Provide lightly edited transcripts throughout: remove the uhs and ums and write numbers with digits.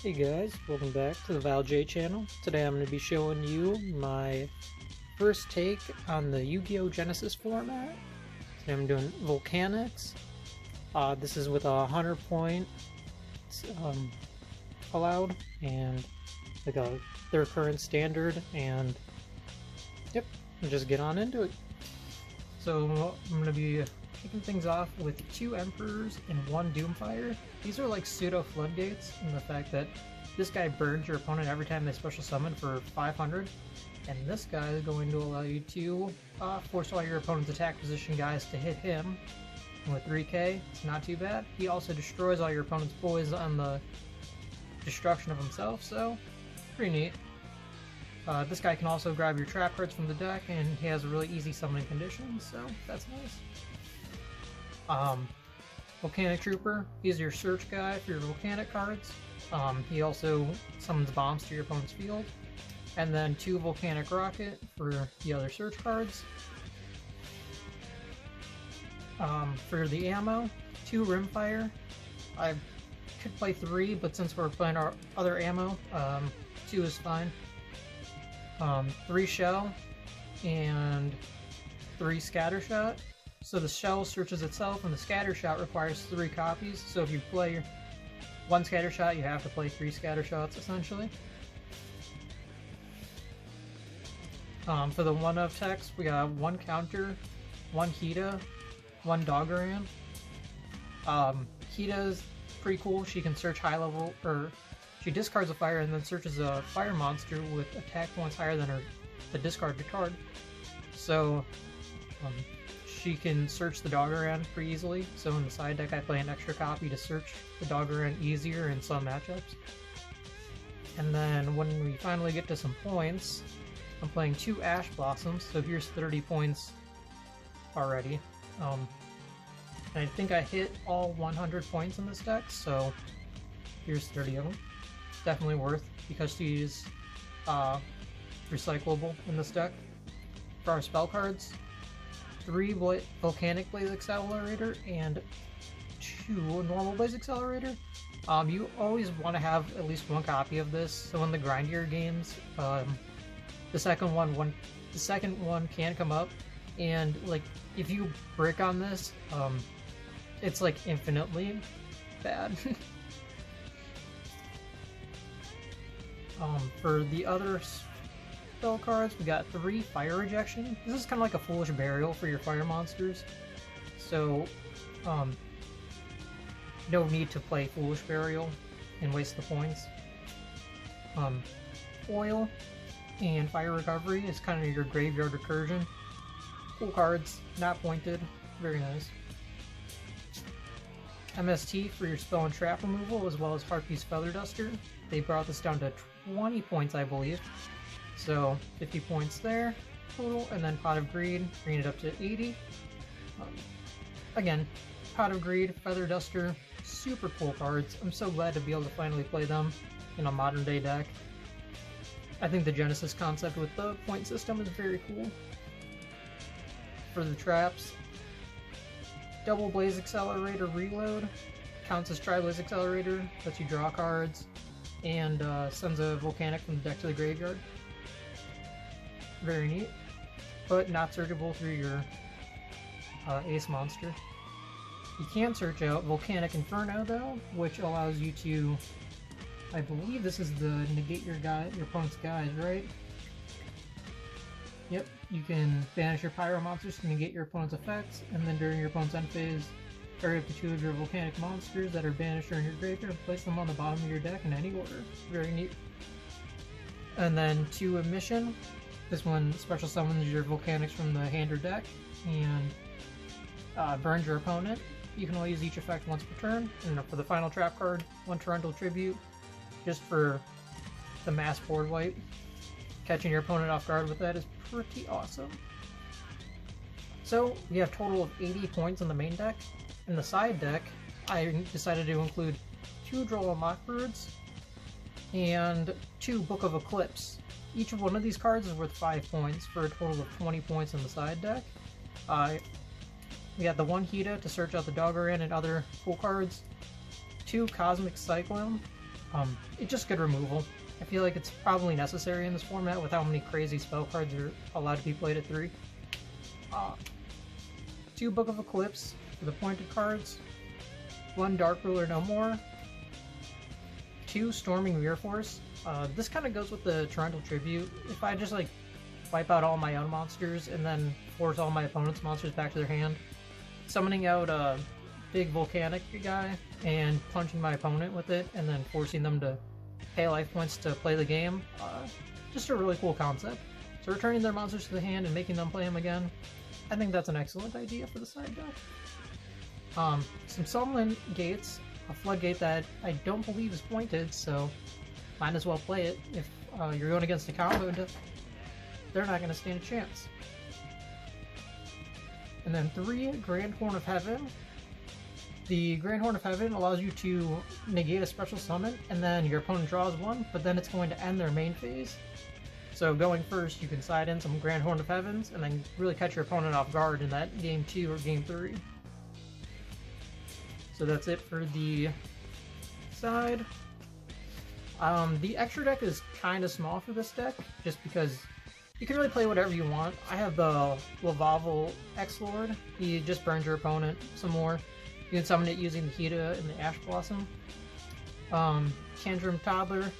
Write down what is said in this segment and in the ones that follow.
Hey guys, welcome back to the Val J channel. Today I'm going to be showing you my first take on the Yu-Gi-Oh! Genesis format. Today I'm doing Volcanics. This is with 100 points allowed, and like their current standard, and yep, we'll just get on into it. So I'm going to be kicking things off with 2 Emperors and 1 Doomfire. These are like pseudo floodgates in the fact that this guy burns your opponent every time they special summon for 500, and this guy is going to allow you to force all your opponent's attack position guys to hit him. And with 3k, it's not too bad. He also destroys all your opponent's boys on the destruction of himself, so pretty neat. This guy can also grab your trap cards from the deck, and he has a really easy summoning condition, so that's nice. Volcanic Trooper, he's your search guy for your Volcanic cards. He also summons bombs to your opponent's field. And then 2 Volcanic Rocket for the other search cards. For the ammo, 2 Rimfire. I could play 3, but since we're playing our other ammo, 2 is fine. 3 Shell and 3 Scattershot. So the shell searches itself, and the scattershot requires 3 copies. So if you play 1 scattershot, you have to play 3 scattershots, essentially. For the 1-of text, we got 1 counter, 1 Hita, 1 Doggeran. Hita's pretty cool. She can search high level, or she discards a fire and then searches a fire monster with attack points higher than the discarded card. So she can search the Doggeran pretty easily, so in the side deck I play an extra copy to search the Doggeran easier in some matchups. And then when we finally get to some points, I'm playing 2 Ash Blossoms, so here's 30 points already. And I think I hit all 100 points in this deck, so here's 30 of them. Definitely worth, because she's recyclable in this deck. For our spell cards, 3 Volcanic Blaze Accelerator and 2 normal Blaze Accelerator. You always want to have at least 1 copy of this, so in the grindier games, the second one can come up, and like if you brick on this, it's like infinitely bad. For the other spell cards, we got 3 Fire Rejection. This is kind of like a Foolish Burial for your fire monsters, so no need to play Foolish Burial and waste the points. Foil and Fire Recovery is kind of your graveyard recursion. Cool cards, not pointed, very nice. MST for your spell and trap removal, as well as Harpy's Feather Duster. They brought this down to 20 points, I believe. So 50 points there total, and then Pot of Greed, bringing it up to 80. Again, Pot of Greed, Feather Duster, super cool cards. I'm so glad to be able to finally play them in a modern day deck. I think the Genesis concept with the point system is very cool. For the traps, Double Blaze Accelerator Reload counts as Tri-Blaze Accelerator, lets you draw cards, and sends a Volcanic from the deck to the graveyard. Very neat, but not searchable through your ace monster. You can search out Volcanic Inferno though, which allows you to, I believe this is the negate your opponent's guys, right? Yep, you can banish your pyro monsters to negate your opponent's effects, and then during your opponent's end phase, carry up to 2 of your Volcanic monsters that are banished during your graveyard and place them on the bottom of your deck in any order. Very neat. And then 2 Emission. This one special summons your Volcanics from the hand or deck and burns your opponent. You can only use each effect once per turn. And for the final trap card, 1 Torrential Tribute, just for the mass board wipe. Catching your opponent off guard with that is pretty awesome. So we have a total of 80 points in the main deck. In the side deck, I decided to include 2 Droll Mockbirds and 2 Book of Eclipse. Each one of these cards is worth 5 points for a total of 20 points in the side deck. We got the 1 Hita to search out the Doggeran and other cool cards, 2 Cosmic Cyclone It's just good removal. I feel like it's probably necessary in this format with how many crazy spell cards are allowed to be played at 3. 2 Book of Eclipse for the pointed cards, 1 Dark Ruler No More, 2 Storming Mirror Force. This kind of goes with the Torrential Tribute. If I just like wipe out all my own monsters and then force all my opponent's monsters back to their hand, summoning out a big Volcanic guy and punching my opponent with it and then forcing them to pay life points to play the game, just a really cool concept. So returning their monsters to the hand and making them play them again, I think that's an excellent idea for the side deck. Some Summon Gates, a Floodgate that I don't believe is pointed, so might as well play it. If you're going against a combo, they're not going to stand a chance. And then 3 Grand Horn of Heaven. The Grand Horn of Heaven allows you to negate a special summon, and then your opponent draws 1, but then it's going to end their main phase. So going first, you can side in some Grand Horn of Heavens, and then really catch your opponent off guard in that Game 2 or Game 3. So that's it for the side. The extra deck is kind of small for this deck, just because you can really play whatever you want. I have the Lavavel X-Lord. He just burns your opponent some more. You can summon it using the Hita and the Ash Blossom. Tantrum Toddler,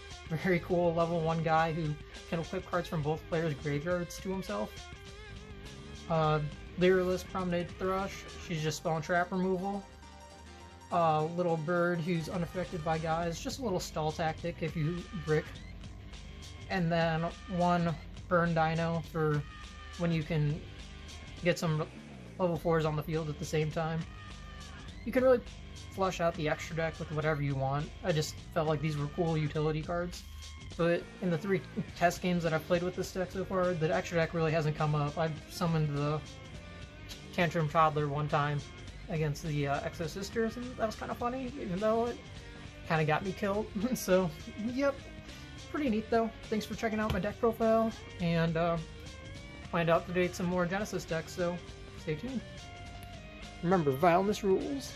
very cool level 1 guy who can equip cards from both players' graveyards to himself. Lyralist Promenade Thrush, she's just spell and trap removal. Little bird who's unaffected by guys, just a little stall tactic if you brick. And then 1 Burn Dino for when you can get some level 4s on the field at the same time. You can really flush out the extra deck with whatever you want. I just felt like these were cool utility cards. But in the 3 test games that I've played with this deck so far, the extra deck really hasn't come up. I've summoned the Tantrum Toddler 1 time against the Exo Sisters, and that was kind of funny, even though it kind of got me killed. So, yep. Pretty neat though. Thanks for checking out my deck profile, and plan to update some more Genesys decks, so stay tuned. Remember, vileness rules.